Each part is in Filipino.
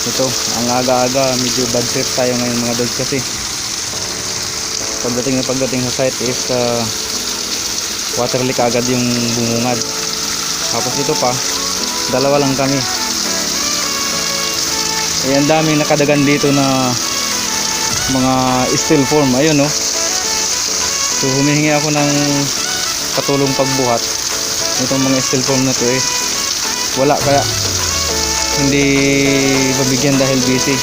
Ito, ang aga-aga, medyo bad trip tayo ngayon mga dogs kasi pagdating sa site is water leak agad yung bumungad. Tapos ito pa, dalawa lang kami. Eh, ang daming nakadagan dito na mga steel form. Ayun no. So humihingi ako ng katulong pagbuhat. Itong mga steel form na to eh, wala, kaya hindi mabigyan dahil busy.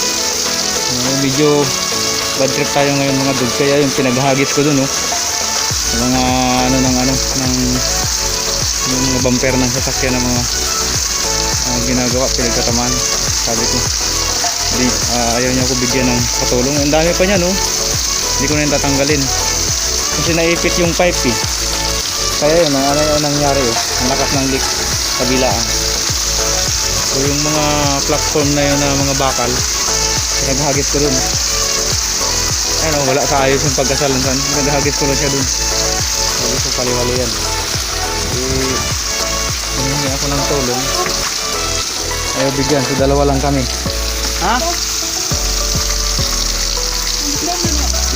Medyo bad trip tayo ngayon mga dog, kaya yung pinaghagis ko dun mga yung mga bumper ng sasakyan ng mga ginagawa, pinagkatamaan. Sabi ko ayaw niya ako bigyan ng katulong. Ang dami pa niya hindi ko na yung tatanggalin kasi naipit yung pipe eh. Kaya yun, ang nangyari ang lakas ng leak kabilaan. So yung mga platform na yun na mga bakal, pinaghagis ko dun. Ayun wala sa ayos yung pagkasalansan, pinaghagis ko lang siya dun. Sabi ko kaliwali yan. Humingi ako ng tulong, ayaw bigyan. So dalawa lang kami. Ha?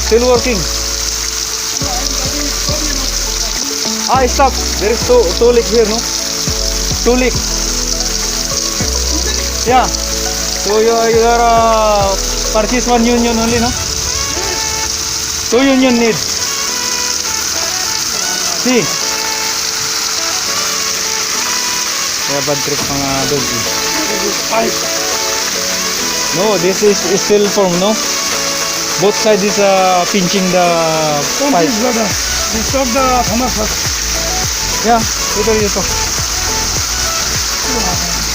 Still working. Stop. There is two leak here, no? Two leak. Yeah. So you are purchase one union only, no? Two union need. See. Kaya bad trip mga dog. No, this is steel form, no? Both sides is pinching the pipe. This of the hammer first. Yeah, you talk.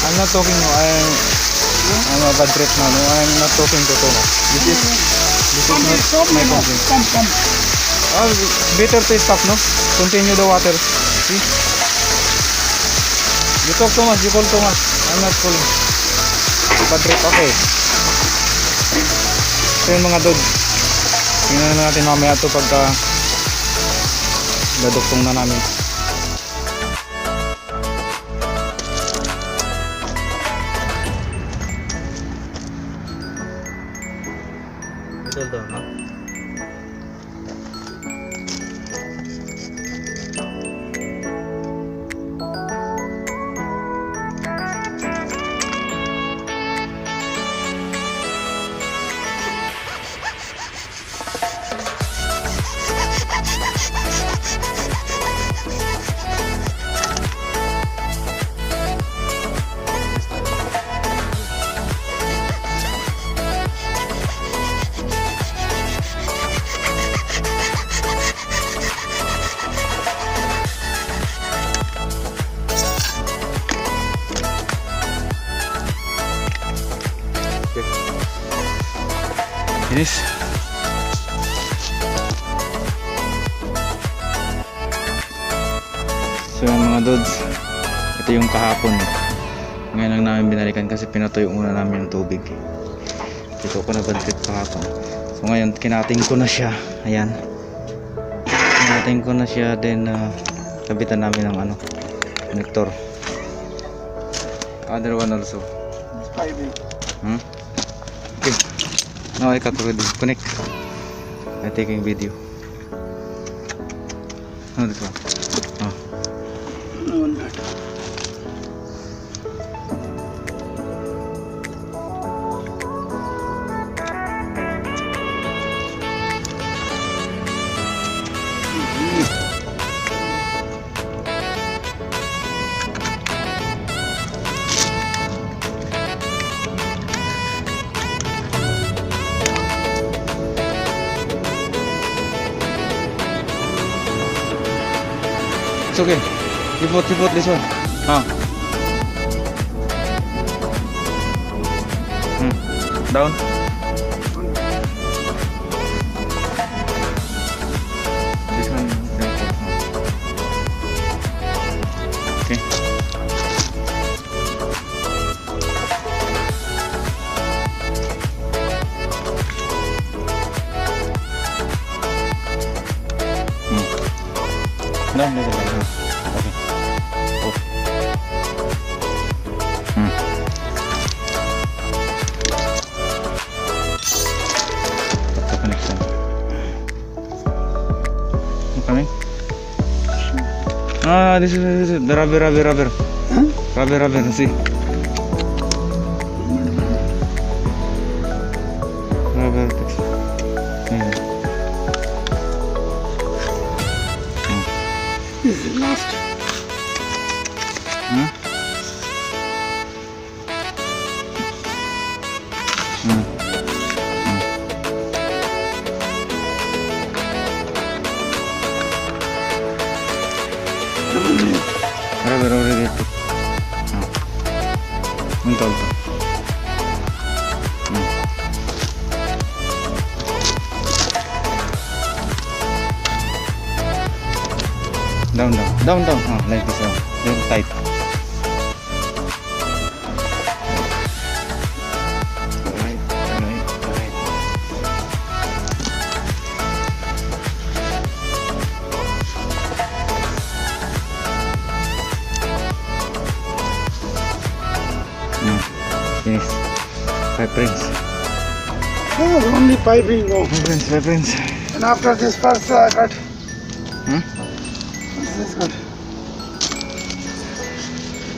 I'm not talking, no. I'm a bad trip now, no. I'm not talking to Tomo. This is not my complaint. Come. Better to stop, no? Continue the water. See? You talk too much, you call too much. I'm not calling. Bad trip, okay. So yun mga dog, tingnan na natin mamaya ito pagka daduktong na namin. Ito daw, no? Yes. So yung mga dudes, ito yung kahapon. Ngayon lang namin binalikan kasi pinatuyo muna namin yung tubig. Dito ko na bad trip kahapon. So ngayon kinating ko na siya. Ayan, kinating ko na siya. Then kabitan namin ng connector. Other one also. Okay. Now I cut already. Connect. I'm taking video. No, this one. Oh. It's okay. You put this one. Down. This one. Okay. No, no, no, no. Okay. Oh. this is the rubber. Huh? Rubber, see. Rubber. This is last. Hmm? Rubber already. Untul. Down. Like this. Then tight. Right. Finish. 5 rings. Oh, only piping go. 5 rings. And after this first cut. Hmm? This cut.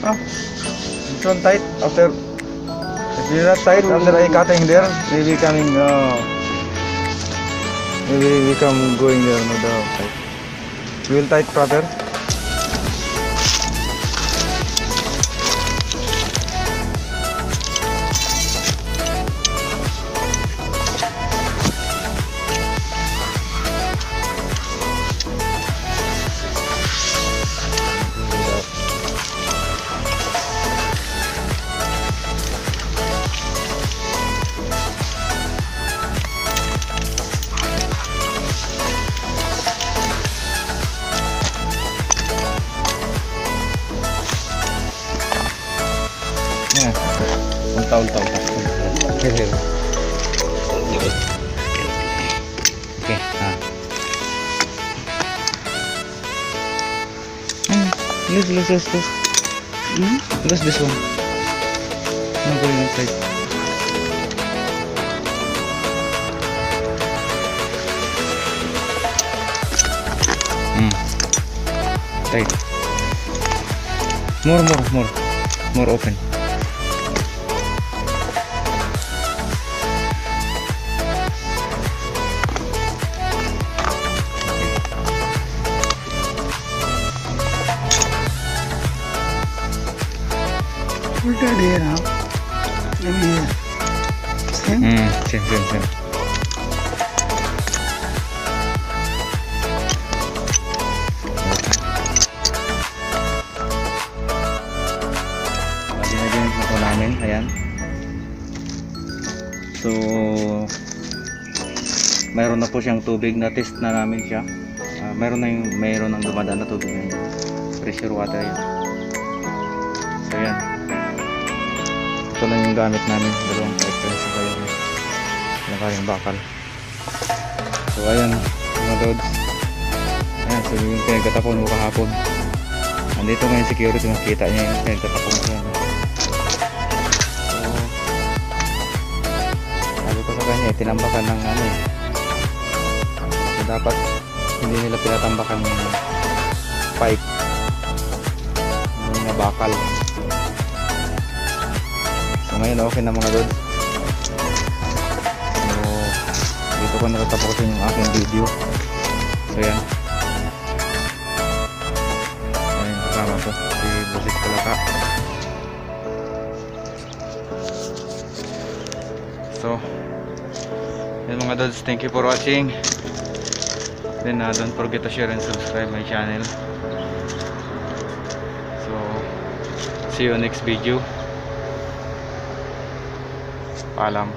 It's not tight. After, if you're not tight, after I cutting there, maybe coming, maybe we come going there, no doubt. Tight. You will tight proper. Yeah. Taul. Okay. Lose. Lose this one. No going inside. Tight. More open. Tilted here, huh? Maybe here. Same? Same. Ginagin po namin, ayan. So, mayroon na po siyang tubig, na test na namin siya. Mayroon ng dumadaan na tubig ngayon. Pressure water yan. So, ayan. Ito lang yung gamit namin, dalawang exercise pa yung yung bakal. So ayan mga loads, ayan, so yung pinagtatapon mo kahapon, andito ngayon security, makita niya yung pinagtatapon ko yan. So sabi ko sa kanya, tinambakan ng ano eh, so dapat hindi nila pinatambakan yung pipe yung mga bakal. So ngayon okay na mga loads. So dito ko natatapusin yung aking video. So yan. Ayan, kasama ko si Busit Kalaka. So yan mga loads, thank you for watching. Then don't forget to share and subscribe my channel. So see you next video. Paalam.